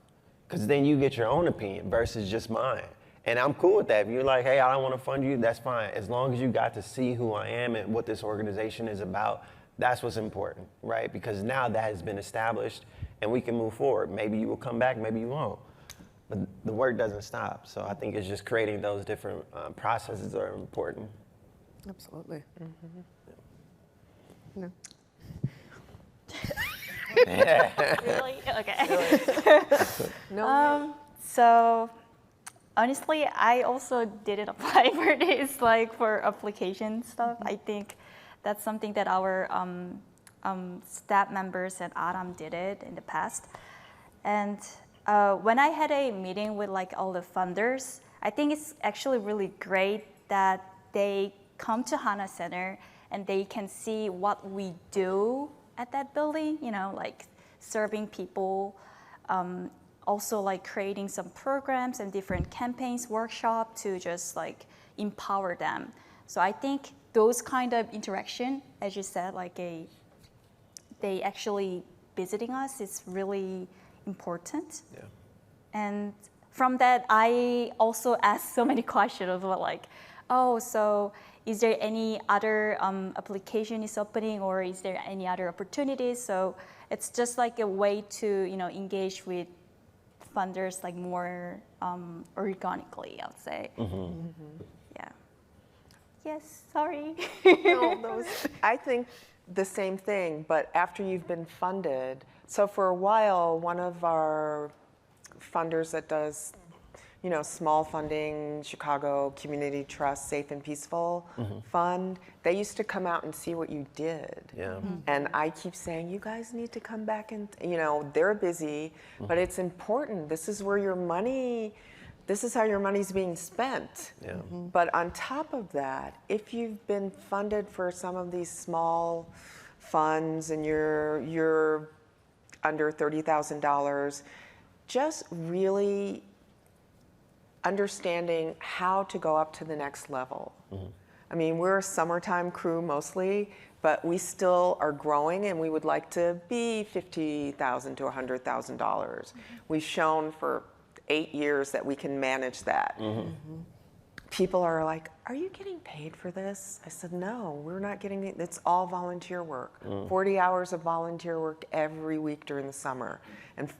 because then you get your own opinion versus just mine. And I'm cool with that. If you're like, hey, I don't want to fund you, that's fine. As long as you got to see who I am and what this organization is about, that's what's important, right? Because now that has been established and we can move forward. Maybe you will come back, maybe you won't. But the work doesn't stop. So I think it's just creating those different processes that are important. Absolutely. No. Really? Okay. No. So honestly, I also didn't apply for this, like for application stuff. I think that's something that our staff members at Adam did it in the past. And when I had a meeting with like all the funders, I think it's actually really great that they come to HANA Center and they can see what we do at that building, you know, like serving people, also like creating some programs and different campaigns, workshop to just like empower them. So I think those kind of interaction, as you said, like they actually visiting us is really important. Yeah. And from that, I also asked so many questions about like, oh, so is there any other application is opening, or is there any other opportunities? So it's just like a way to, you know, engage with funders like more organically, I'll say. Yeah. Yes, sorry. No, I think the same thing, but after you've been funded. So for a while, one of our funders that does, you know, small funding, Chicago Community Trust, Safe and Peaceful Fund, they used to come out and see what you did. Yeah. And I keep saying, you guys need to come back and, you know, they're busy, but it's important. This is where your money, this is how your money's being spent. Yeah. But on top of that, if you've been funded for some of these small funds and you're under $30,000, just really understanding how to go up to the next level. I mean, we're a summertime crew mostly, but we still are growing and we would like to be $50,000 to $100,000. We've shown for 8 years that we can manage that. People are like, are you getting paid for this? I said, no, we're not getting it. It's all volunteer work. 40 hours of volunteer work every week during the summer. And,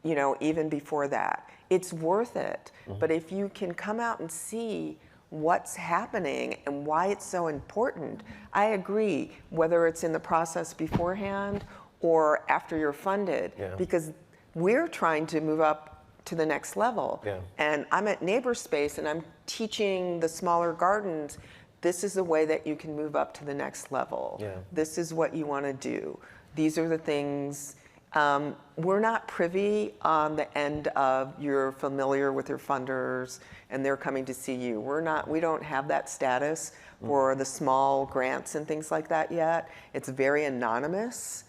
you know, even before that, it's worth it. But if you can come out and see what's happening and why it's so important, I agree, whether it's in the process beforehand or after you're funded, because we're trying to move up to the next level. And I'm at NeighborSpace and I'm teaching the smaller gardens, this is the way that you can move up to the next level. This is what you want to do. These are the things. We're not privy on the end of you're familiar with your funders and they're coming to see you. We don't have that status for the small grants and things like that yet. It's very anonymous.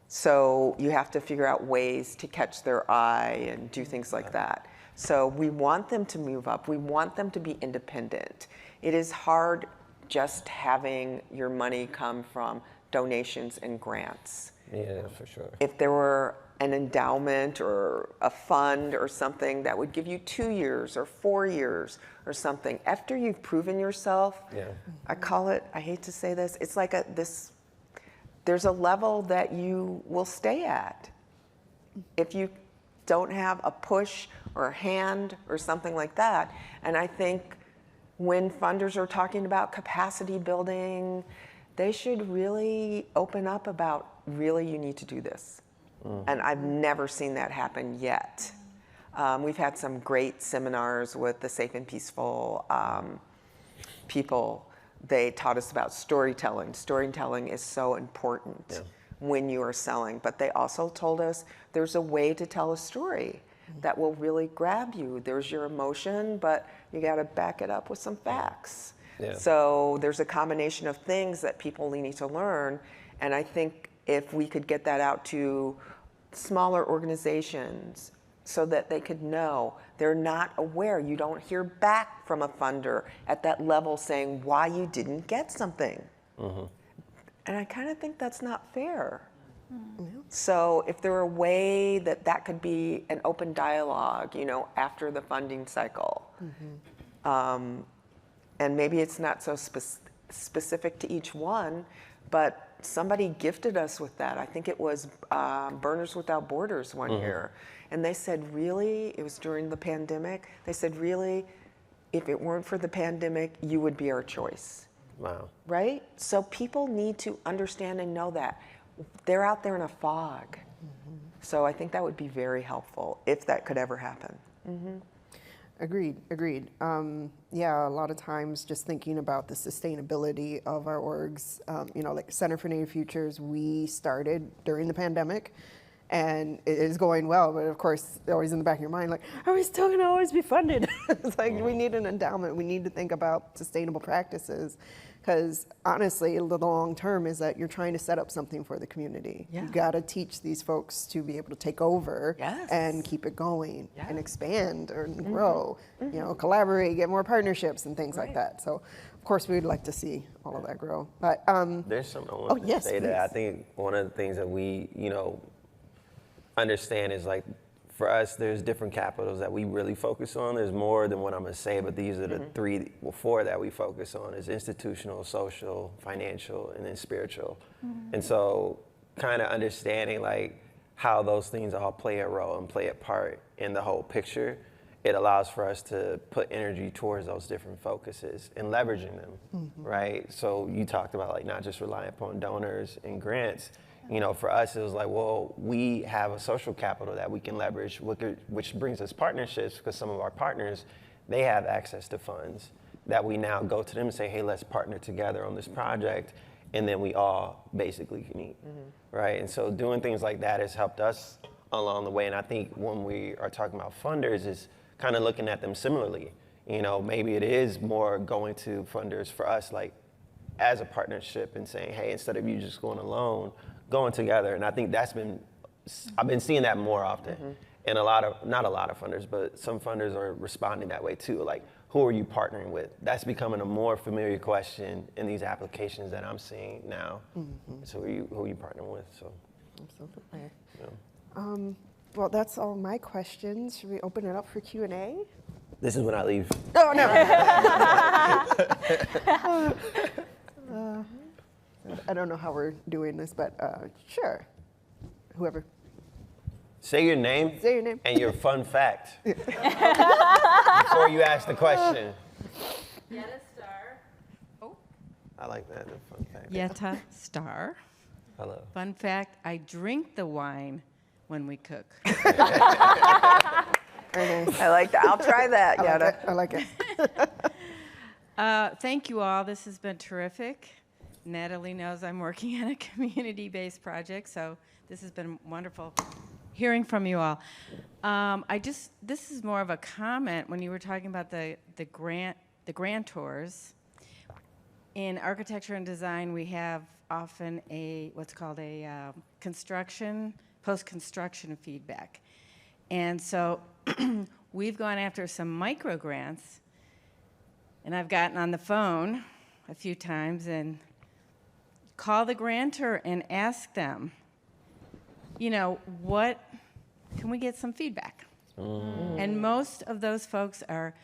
So you have to figure out ways to catch their eye and do things like that. So we want them to move up. We want them to be independent. It is hard just having your money come from donations and grants. Yeah, for sure. If there were an endowment or a fund or something that would give you 2 years or 4 years or something, after you've proven yourself, I call it, I hate to say this, it's like there's a level that you will stay at. If you don't have a push or a hand or something like that. And I think when funders are talking about capacity building, they should really open up about, really, you need to do this. And I've never seen that happen yet. We've had some great seminars with the Safe and Peaceful people. They taught us about storytelling. Storytelling is so important when you are selling. But they also told us there's a way to tell a story that will really grab you. There's your emotion, but you got to back it up with some facts. So there's a combination of things that people need to learn. And I think if we could get that out to smaller organizations so that they could know they're not aware. You don't hear back from a funder at that level saying why you didn't get something. And I kind of think that's not fair. So if there were a way that that could be an open dialogue, you know, after the funding cycle, and maybe it's not so specific to each one, but somebody gifted us with that. I think it was Burners Without Borders one year. And they said, really, it was during the pandemic, they said, really, if it weren't for the pandemic, you would be our choice. Wow. Right? So people need to understand and know that. They're out there in a fog. So I think that would be very helpful if that could ever happen. Agreed. Yeah, a lot of times just thinking about the sustainability of our orgs, you know, like Center for Native Futures, we started during the pandemic and it is going well, but of course, always in the back of your mind, like, are we still gonna always be funded? It's like, we need an endowment. We need to think about sustainable practices because honestly, the long term is that you're trying to set up something for the community. You gotta teach these folks to be able to take over and keep it going and expand or grow, you know, collaborate, get more partnerships and things like that. So of course, we'd like to see all of that grow. But there's something I want to say that I think one of the things that we, you know, understand is like, for us, there's different capitals that we really focus on. There's more than what I'm gonna say, but these are the four that we focus on is institutional, social, financial, and then spiritual. And so kind of understanding like how those things all play a role and play a part in the whole picture, it allows for us to put energy towards those different focuses and leveraging them, right? So you talked about like not just relying upon donors and grants. You know, for us, it was like, well, we have a social capital that we can leverage, which brings us partnerships because some of our partners, they have access to funds that we now go to them and say, hey, let's partner together on this project. And then we all basically can eat, right? And so doing things like that has helped us along the way. And I think when we are talking about funders is kind of looking at them similarly. You know, maybe it is more going to funders for us, like as a partnership and saying, hey, instead of you just going alone, going together. And I think that's been, I've been seeing that more often. And not a lot of funders, but some funders are responding that way too. Like, who are you partnering with? That's becoming a more familiar question in these applications that I'm seeing now. So who are you partnering with? So, absolutely. Yeah. Well, that's all my questions. Should we open it up for Q&A? This is when I leave. Oh, no. I don't know how we're doing this, but sure. Whoever. Say your name. Say your name. And your fun fact. Before you ask the question. Yetta Star. Oh. I like that, the fun fact. Yetta Star. Hello. Fun fact, I drink the wine when we cook. Very nice. I like that. I'll try that, Yetta. I like it. Thank you all. This has been terrific. Natalie knows I'm working on a community-based project, so this has been wonderful hearing from you all. This is more of a comment when you were talking about the grantors. In architecture and design, we have often what's called a post-construction feedback. And so we've gone after some micro grants, and I've gotten on the phone a few times and call the grantor and ask them, you know, what, can we get some feedback? And most of those folks are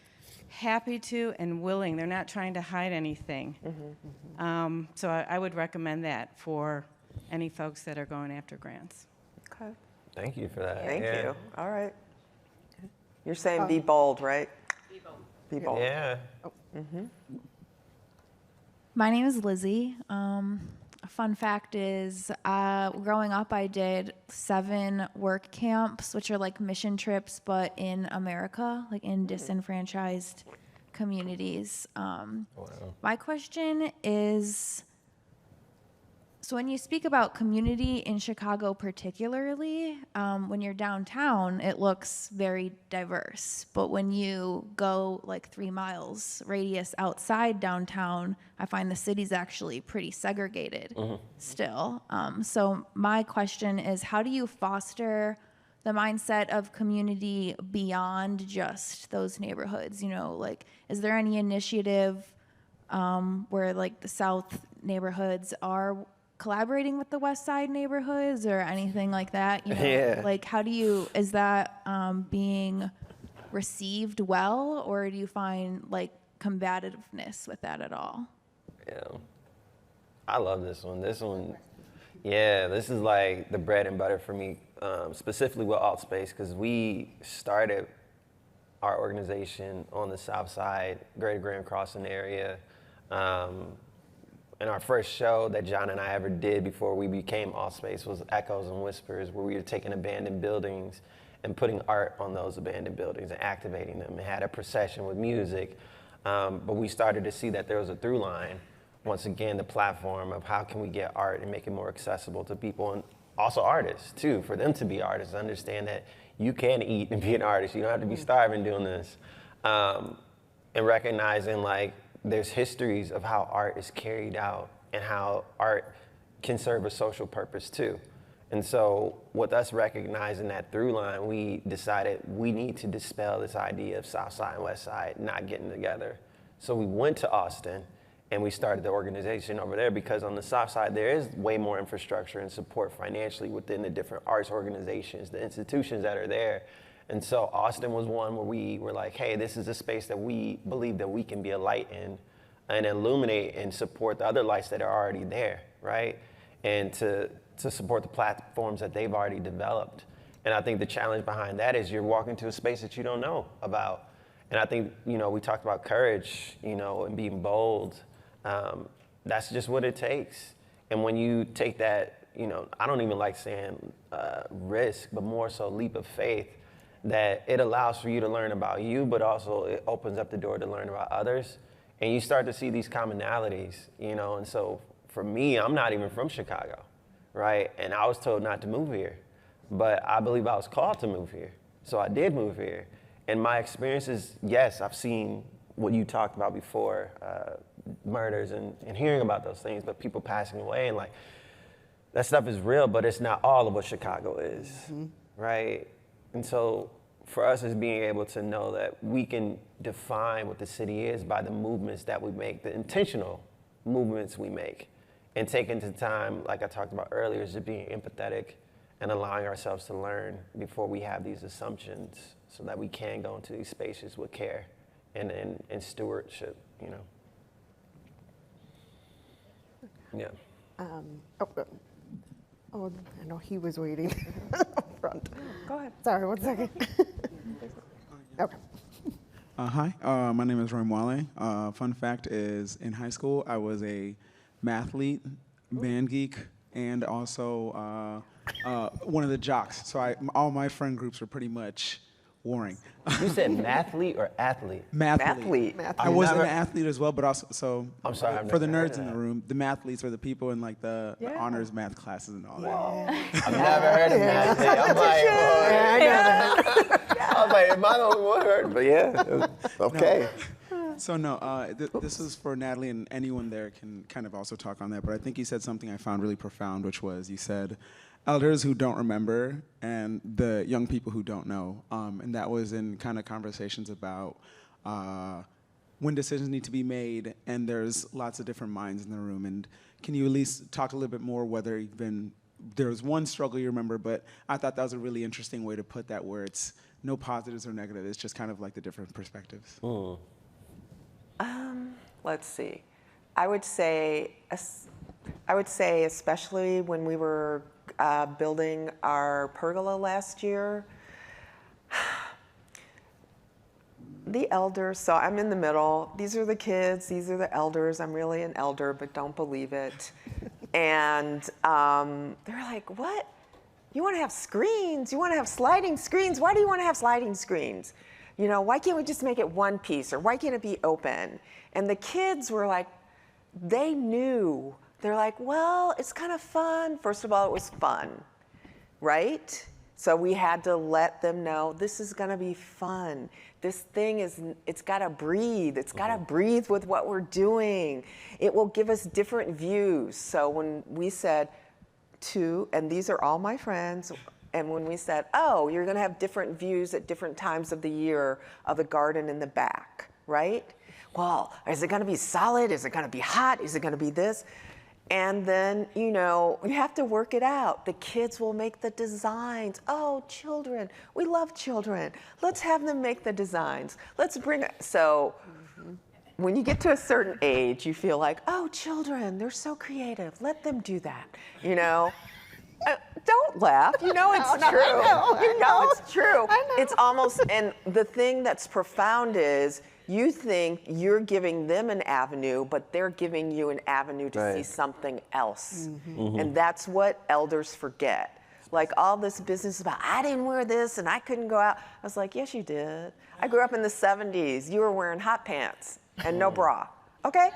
happy to and willing. They're not trying to hide anything. So I would recommend that for any folks that are going after grants. Okay. Thank you for that. Thank Yeah. you. All right. You're saying be bold, right? Be bold. Be bold. Yeah. My name is Lizzie. A fun fact is, growing up, I did 7 work camps, which are like mission trips, but in America, like in disenfranchised communities. My question is, so when you speak about community in Chicago particularly, when you're downtown, it looks very diverse. But when you go like 3 miles radius outside downtown, I find the city's actually pretty segregated still. So my question is, how do you foster the mindset of community beyond just those neighborhoods? You know, like, is there any initiative where like the South neighborhoods are collaborating with the West Side neighborhoods or anything like that? You know, Yeah. like, how do you, is that being received well, or do you find like combativeness with that at all? Yeah. I love this one. This one, yeah, this is like the bread and butter for me, specifically with AltSpace, because we started our organization on the South Side, Greater Grand Crossing area. And our first show that John and I ever did before we became AltSpace was Echoes and Whispers, where we were taking abandoned buildings and putting art on those abandoned buildings and activating them. It had a procession with music, but we started to see that there was a through line. Once again, the platform of how can we get art and make it more accessible to people, and also artists too, for them to be artists, understand that you can eat and be an artist. You don't have to be starving doing this. And recognizing like there's histories of how art is carried out and how art can serve a social purpose too. And so with us recognizing that through line, we decided we need to dispel this idea of South Side and West Side not getting together. So we went to Austin and we started the organization over there, because on the South Side, there is way more infrastructure and support financially within the different arts organizations, the institutions that are there. And so Austin was one where we were like, hey, this is a space that we believe that we can be a light in and illuminate and support the other lights that are already there, right? And to support the platforms that they've already developed. And I think the challenge behind that is you're walking to a space that you don't know about. And I think, you know, we talked about courage, you know, and being bold. That's just what it takes. And when you take that, you know, I don't even like saying risk, but more so leap of faith, that it allows for you to learn about you, but also it opens up the door to learn about others. And you start to see these commonalities, you know. And so for me, I'm not even from Chicago, right? And I was told not to move here, but I believe I was called to move here. So I did move here. And my experiences, yes, I've seen what you talked about before, murders and hearing about those things, but people passing away, and like, that stuff is real, but it's not all of what Chicago is, right? And so for us is being able to know that we can define what the city is by the movements that we make, the intentional movements we make, and taking the time, like I talked about earlier, is just being empathetic and allowing ourselves to learn before we have these assumptions, so that we can go into these spaces with care and stewardship, you know. Yeah. Oh, I know he was waiting up front. Go ahead. Sorry, 1 second. Okay. Hi, my name is Roy Mwale. Fun fact is, in high school, I was a mathlete, band geek, and also one of the jocks. So all my friend groups were pretty much warring. You said mathlete or athlete? Mathlete. I was an athlete as well, but also, so I'm sorry, I've for the never nerds heard in of the room, the mathletes are the people in like the honors math classes and all that. I've never heard of mathlete. I'm like, I was like, am I the only one heard? But yeah, okay. So no, this is for Natalie, and anyone there can kind of also talk on that, but I think you said something I found really profound, which was you said, elders who don't remember and the young people who don't know. And that was in kind of conversations about when decisions need to be made, and there's lots of different minds in the room. And can you at least talk a little bit more whether you've been, there was one struggle you remember, but I thought that was a really interesting way to put that, where it's no positives or negatives, it's just kind of like the different perspectives. Let's see. I would say especially when we were building our pergola last year, the elders, so I'm in the middle. These are the kids, these are the elders. I'm really an elder, but don't believe it. And they're like, what? You want to have screens? You want to have sliding screens? Why do you want to have sliding screens? You know, why can't we just make it one piece, or why can't it be open? And the kids were like, they knew. They're like, well, it's kind of fun. First of all, it was fun, right? So we had to let them know this is going to be fun. This thing is, it's got to breathe. It's got to breathe with what we're doing. It will give us different views. So when we said and these are all my friends, and when we said, oh, you're going to have different views at different times of the year of the garden in the back, right? Well, is it going to be solid? Is it going to be hot? Is it going to be this? And then, you know, you have to work it out. The kids will make the designs. Oh, children, we love children. Let's have them make the designs. Let's bring it. So when you get to a certain age, you feel like, oh, children, they're so creative. Let them do that, you know? Don't laugh. You know it's true. You know it's true. It's almost, and the thing that's profound is you think you're giving them an avenue, but they're giving you an avenue to see something else. And that's what elders forget. Like all this business about, I didn't wear this and I couldn't go out. I was like, yes, you did. I grew up in the 70s. You were wearing hot pants and no bra. Okay?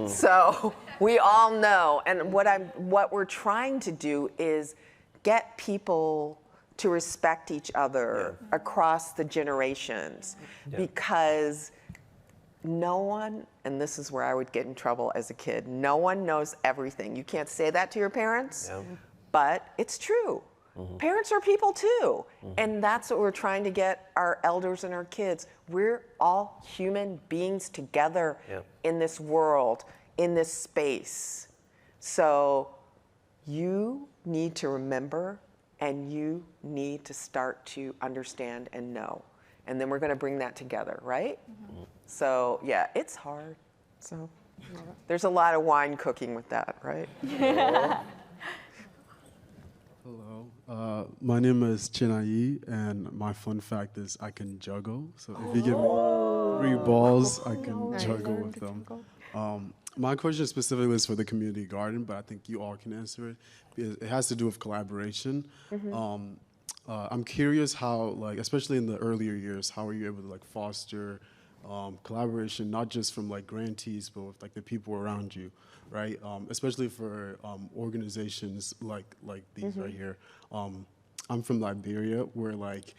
So we all know. And what we're trying to do is get people to respect each other across the generations, because no one, and this is where I would get in trouble as a kid, no one knows everything. You can't say that to your parents, but it's true. Parents are people too. And that's what we're trying to get our elders and our kids. We're all human beings together in this world, in this space. So you need to remember, and you need to start to understand and know. And then we're going to bring that together, right? So yeah, it's hard. So there's a lot of wine cooking with that, right? Hello, my name is Chinayi, and my fun fact is I can juggle. So if you give me 3 balls, I can juggle with them. My question specifically is for the community garden, but I think you all can answer it. It has to do with collaboration. I'm curious how, like, especially in the earlier years, how are you able to like foster collaboration, not just from like grantees, but with like the people around you, right? Especially for organizations like these right here. I'm from Liberia, where like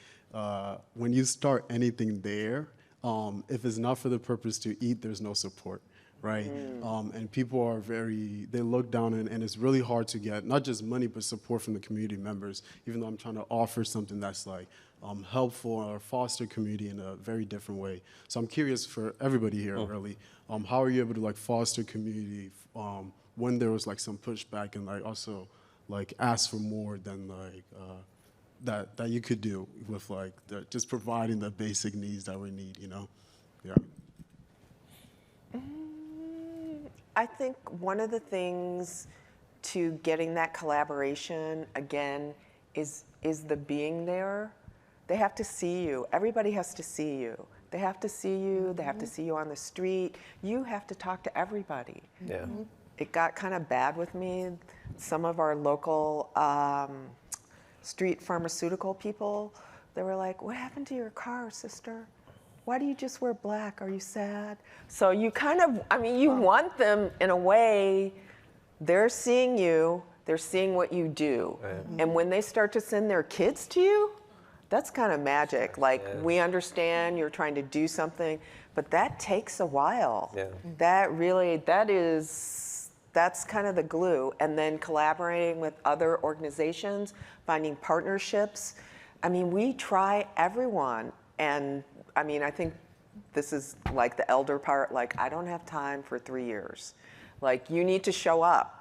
when you start anything there, if it's not for the purpose to eat, there's no support. Right, and people are they look down, and it's really hard to get not just money, but support from the community members, even though I'm trying to offer something that's like helpful or foster community in a very different way. So I'm curious for everybody here, really, how are you able to like foster community when there was like some pushback, and like also like ask for more than like that you could do with like just providing the basic needs that we need, you know? Yeah. I think one of the things to getting that collaboration, again, is the being there. They have to see you. Everybody has to see you. They have to see you. They have to see you on the street. You have to talk to everybody. Yeah. It got kind of bad with me. Some of our local street pharmaceutical people, they were like, what happened to your car, sister? Why do you just wear black? Are you sad? So you kind of, I mean, you want them in a way, they're seeing you, they're seeing what you do. And when they start to send their kids to you, that's kind of magic. Like, we understand you're trying to do something, but that takes a while. That is That's kind of the glue. And then collaborating with other organizations, finding partnerships. I mean, we try everyone. And I mean, I think this is like the elder part, like, I don't have time for 3 years. Like, you need to show up.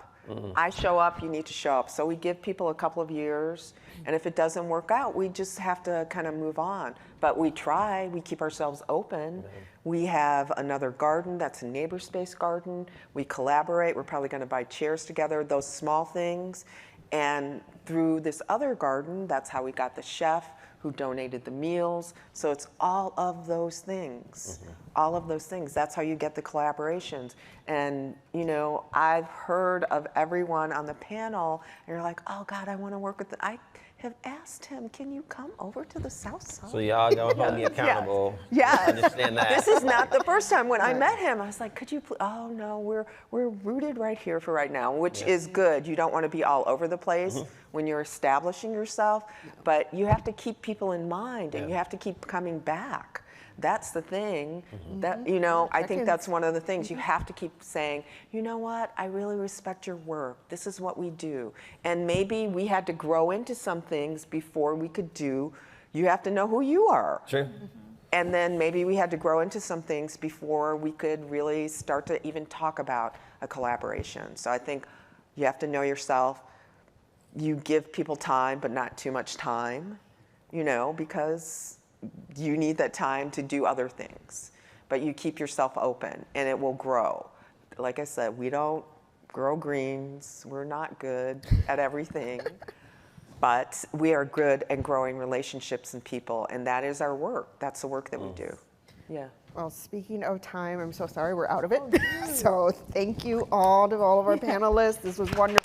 I show up, you need to show up. So we give people a couple of years, and if it doesn't work out, we just have to kind of move on. But we try, we keep ourselves open. We have another garden that's a NeighborSpace garden. We collaborate, we're probably gonna buy chairs together, those small things. And through this other garden, that's how we got the chef who donated the meals. So it's all of those things, all of those things. That's how you get the collaborations. And you know, I've heard of everyone on the panel, and you're like, oh God, I wanna work with the, I have asked him, can you come over to the South Side? So y'all gonna hold me accountable. Yeah. Understand that. This is not the first time. When I met him, I was like, could you, oh no, we're rooted right here for right now, which is good. You don't want to be all over the place when you're establishing yourself, but you have to keep people in mind, and you have to keep coming back. That's the thing. That, you know, I think that's one of the things. You have to keep saying, you know what, I really respect your work. This is what we do. And maybe we had to grow into some things before we could do, you have to know who you are. True. And then maybe we had to grow into some things before we could really start to even talk about a collaboration. So I think you have to know yourself. You give people time, but not too much time, you know, because you need that time to do other things. But you keep yourself open, and it will grow. Like I said, we don't grow greens. We're not good at everything. But we are good at growing relationships and people, and that is our work. That's the work that we do. Yeah. Well, speaking of time, I'm so sorry we're out of it. So thank you all to all of our panelists. This was wonderful.